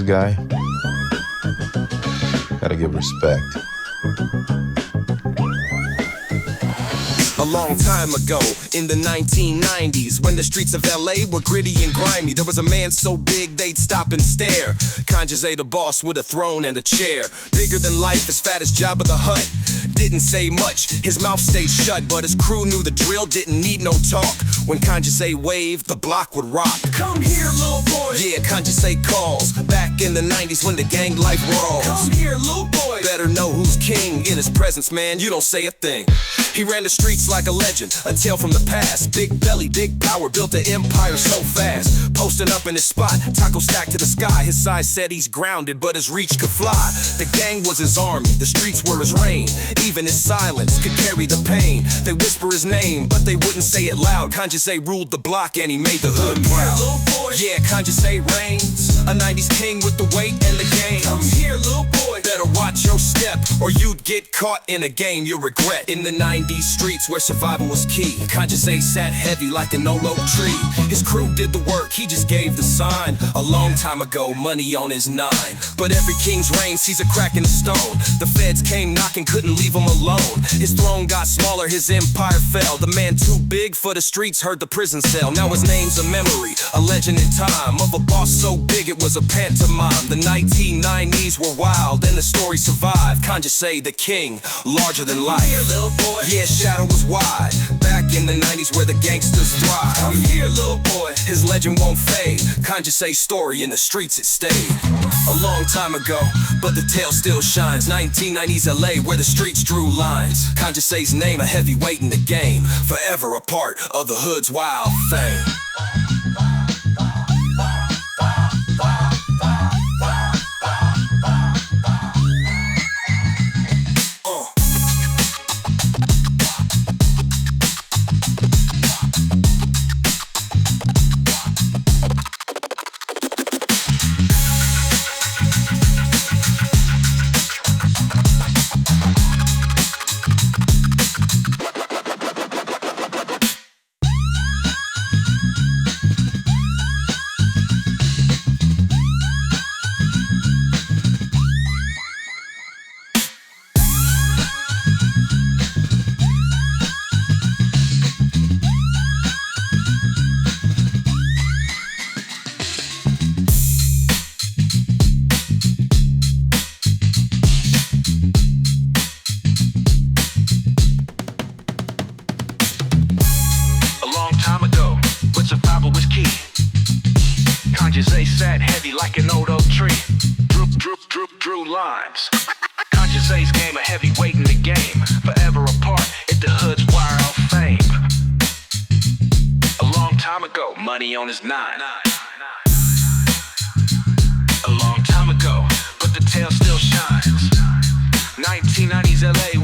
this guy, gotta give respect. A long time ago, in the 1990s, when the streets of LA were gritty and grimy, there was a man so big they'd stop and stare. Conjesse the boss with a throne and a chair, bigger than life, as fat as Jabba the Hutt. Didn't say much, his mouth stayed shut, but his crew knew the drill, didn't need no talk. When Conjesse waved, the block would rock. Come here, little boy. Yeah, Conjesse calls. Back in the 90s when the gang life brawls. Come here, little boy. Better know who's king. In his presence, man, you don't say a thing. He ran the streets like a legend, a tale from the past. Big belly, big power, built an empire so fast. Posting up in his spot, taco stacked to the sky. His size said he's grounded, but his reach could fly. The gang was his army, the streets were his reign. Even his silence could carry the pain. They whisper his name, but they wouldn't say it loud. Conjesse ruled the block and he made the hood proud. Yeah, Conjesse reigns, a 90s king with the weight and the game. Come here, little boy. Better watch your step, or you'd get caught in a game you'll regret. In the 90s streets where survival was key, Conjesse sat heavy like an old oak tree. His crew did the work, he just gave the sign. A long time ago, money on his nine. But every king's reign sees a crack in the stone. The feds came knocking, couldn't leave him alone. His throne got smaller, his empire fell. The man too big for the streets heard the prison cell. Now his name's a memory, a legend in time, of a boss so big it was a pantomime. The 1990s were wild and the story survived. Conjesse the king, larger than life. Come here, little boy. Yeah, shadow was wide. Back in the 90s where the gangsters thrive. Come here, little boy. His legend won't fade. Conjesse's story in the streets it stayed. A long time ago, but the tale still shines. 1990s LA where the streets drew lines. Conjesse's name a heavyweight in the game, forever a part of the hood's wild fame. Survival was key. Conjesse sat heavy like an old oak tree. Drew lines. Conjesse's game a heavyweight in the game, forever apart at the hood's wild fame. A long time ago, money on his nine. A long time ago, but the tale still shines. 1990s LA